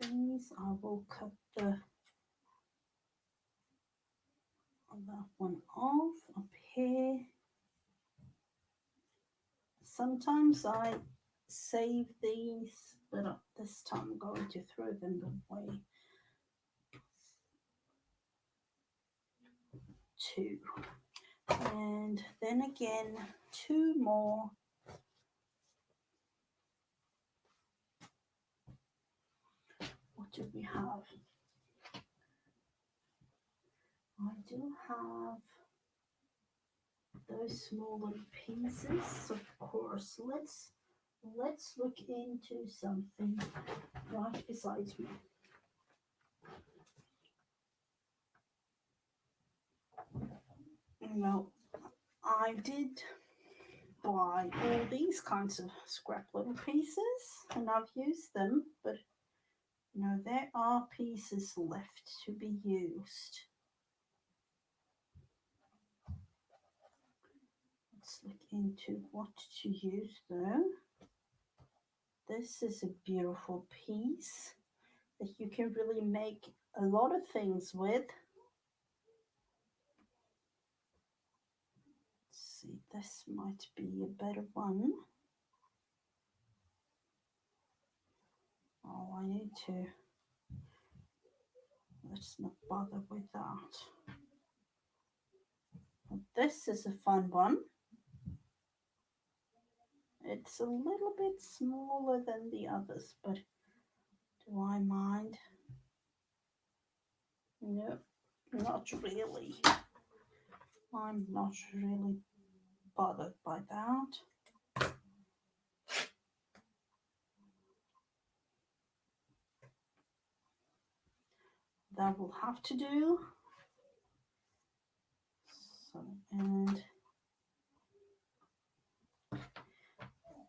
these I will cut that one off up here. Sometimes I save these, but this time I'm going to throw them away. 2, and then again 2 more. What do we have? I do have those small little pieces, of course. Let's look into something right beside me. Well, I did buy all these kinds of scrap little pieces, and I've used them, but there are pieces left to be used. Let's look into what to use though. This is a beautiful piece that you can really make a lot of things with. Let's see, this might be a better one. Oh, I need to, let's not bother with that. But this is a fun one. It's a little bit smaller than the others, but do I mind? No, not really. I'm not really bothered by that. That will have to do. So, and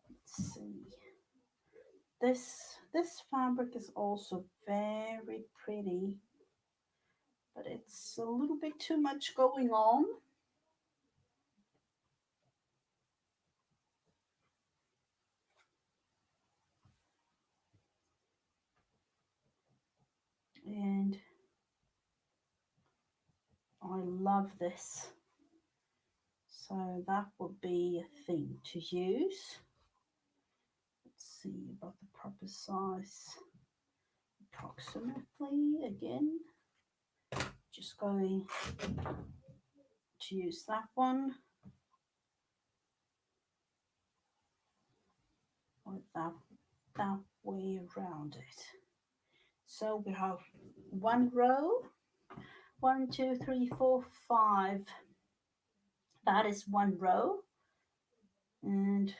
let's see. This fabric is also very pretty, but it's a little bit too much going on. And I love this. So that would be a thing to use. Let's see about the proper size. Approximately, again, just going to use that one or that way around it. So we have one row, 1, 2, 3, 4, 5. That is one row, and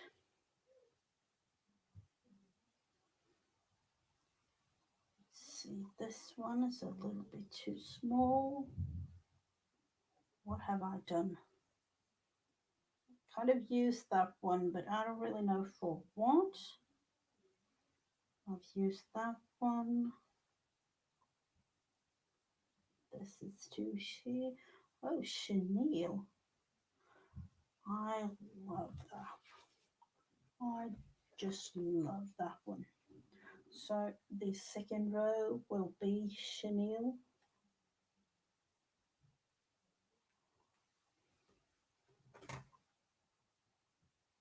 see, this one is a little bit too small. What have I done? Kind of used that one, but I don't really know for what. I've used that one. This is too sheer. Oh, chenille. I love that. I just love that one. So the second row will be chenille.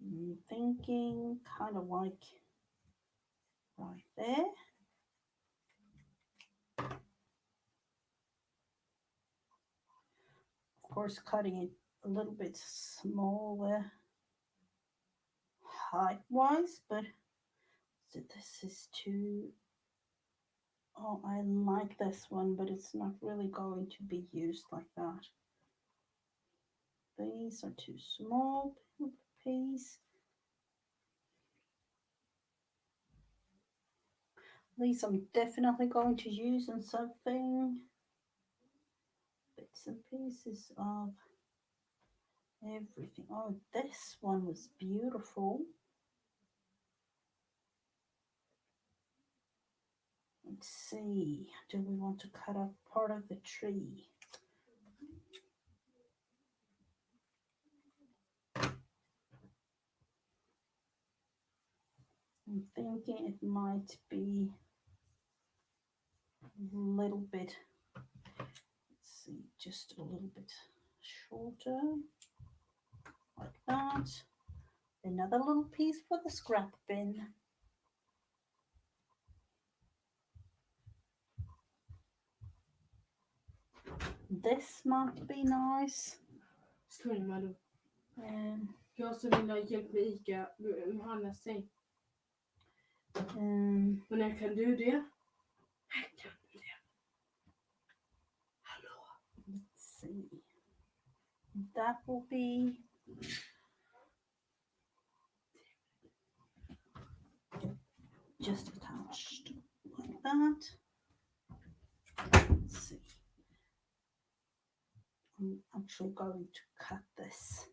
I'm thinking kind of like right there. Of course, cutting it a little bit smaller height wise, but so this is too. Oh, I like this one, but it's not really going to be used like that. These are too small piece. These I'm definitely going to use in something. Bits and pieces of everything. Oh, this one was beautiful. Let's see. Do we want to cut off part of the tree? I'm thinking it might be a little bit, let's see, just a little bit shorter, like that. Another little piece for the scrap bin. This might be nice. Strömmar du. Um, Jag som vill ha hjälp med Ica, Johanna säg. Och när kan du det? När kan du det? Hallå? Let's see. That will be just attached like that. Let's see. I'm actually going to cut this.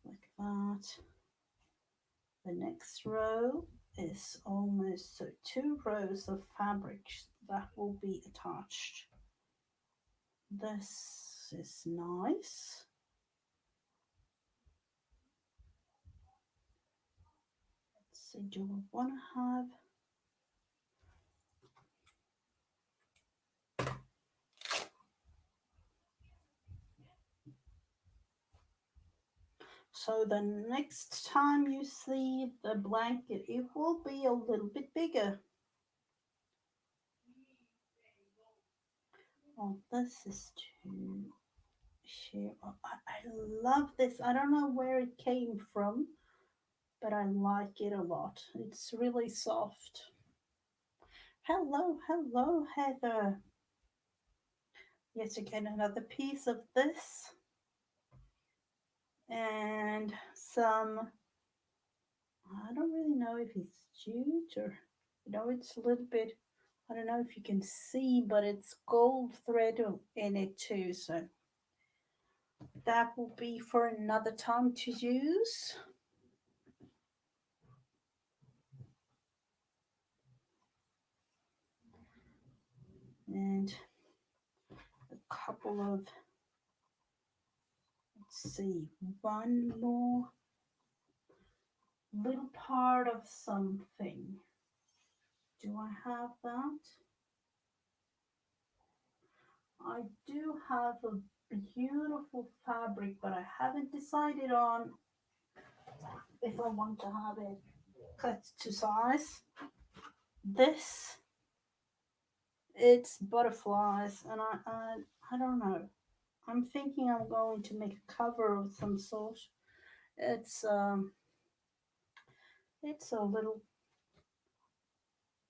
Like that. The next row is almost, so 2 rows of fabric that will be attached. This is nice. Let's see, do we want to have so the next time you see the blanket, it will be a little bit bigger. Oh, this is too sheer. Oh, I love this. I don't know where it came from, but I like it a lot. It's really soft. Hello, hello, Heather. Yes, again, another piece of this. And some, I don't really know if it's jute or, it's a little bit, I don't know if you can see, but it's gold thread in it too. So that will be for another time to use. And a couple of, let's see, one more little part of something. Do I have that? I do have a beautiful fabric, but I haven't decided on if I want to have it cut to size. This, it's butterflies, and I don't know. I'm thinking I'm going to make a cover of some sort. It's um it's a little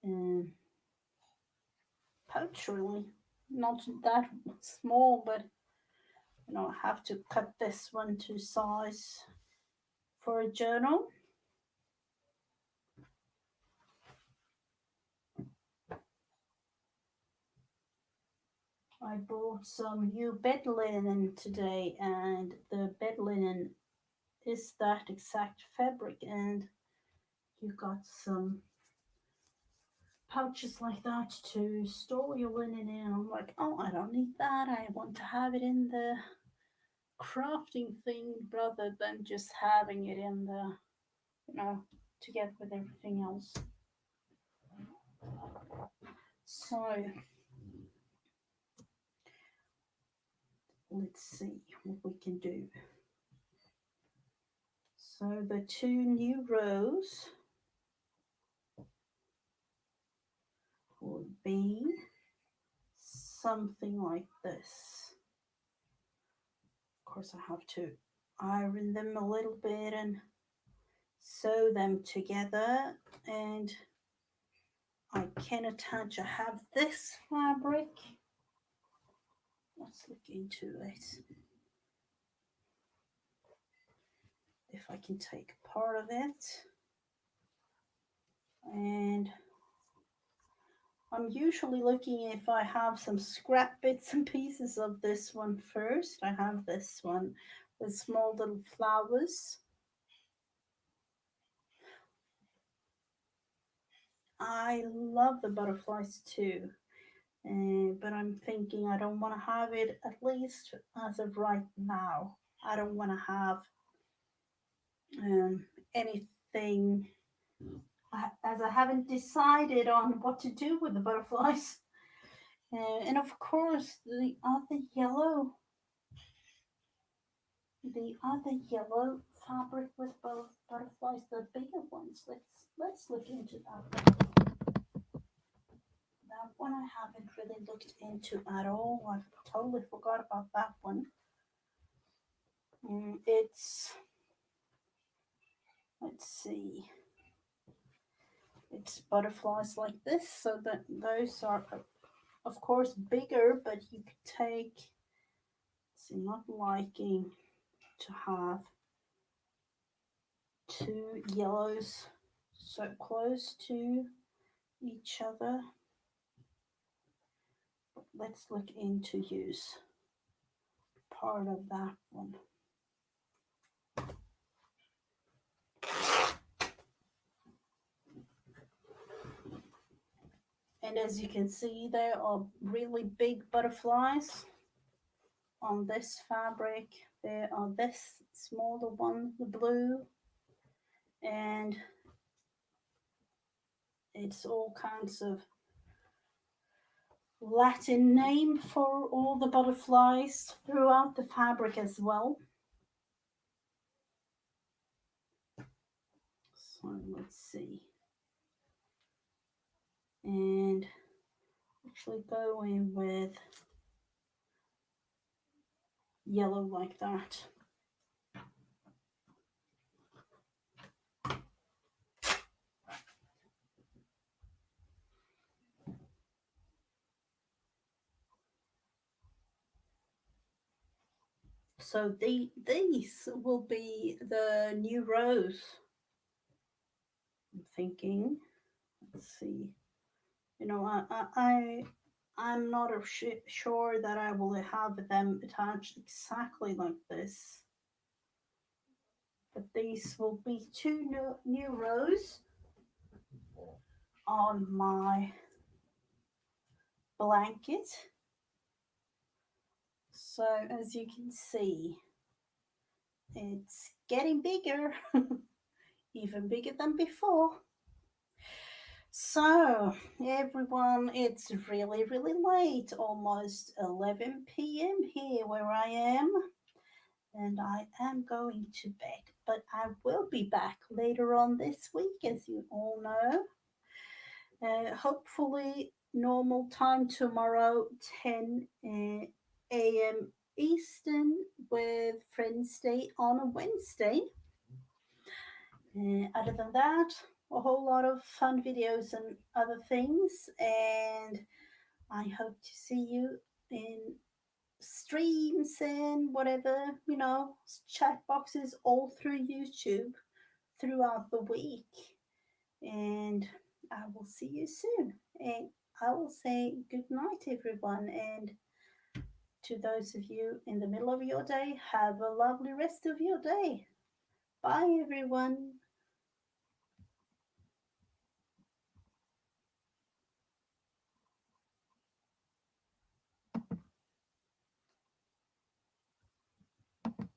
um, pouch really, not that small, but I have to cut this one to size for a journal. I bought some new bed linen today, and the bed linen is that exact fabric, and you got some pouches like that to store your linen in. I'm like, oh, I don't need that. I want to have it in the crafting thing rather than just having it in the, you know, together with everything else. So let's see what we can do. So the two new rows would be something like this. Of course, I have to iron them a little bit and sew them together, and I can attach. I have this fabric. Let's look into it. If I can take part of it, and I'm usually looking if I have some scrap bits and pieces of this one first. I have this one with small little flowers. I love the butterflies too, but I'm thinking I don't want to have it, at least as of right now. I don't want to have anything, as I haven't decided on what to do with the butterflies. And of course, the other yellow fabric with both butterflies, the bigger ones. Let's look into that. That one I haven't really looked into at all. I totally forgot about that one. It's, let's see, it's butterflies like this, so that those are of course bigger, but you could take. See, not liking to have two yellows so close to each other. But let's look into use part of that one. And as you can see, there are really big butterflies on this fabric. There are this smaller one, the blue, and it's all kinds of Latin name for all the butterflies throughout the fabric as well. So let's see. And actually going with yellow like that. So these will be the new rows. I'm thinking. Let's see. I'm not sure that I will have them attached exactly like this. But these will be two new rows on my blanket. So as you can see, it's getting bigger, even bigger than before. So, everyone, it's really, really late, almost 11 p.m. here where I am, and I am going to bed. But I will be back later on this week, as you all know. Hopefully, normal time tomorrow, 10 a.m. Eastern, with Friends Day on a Wednesday. Other than that, a whole lot of fun videos and other things, and I hope to see you in streams and whatever, chat boxes all through YouTube throughout the week. And I will see you soon. And I will say good night, everyone. And to those of you in the middle of your day, have a lovely rest of your day. Bye, everyone.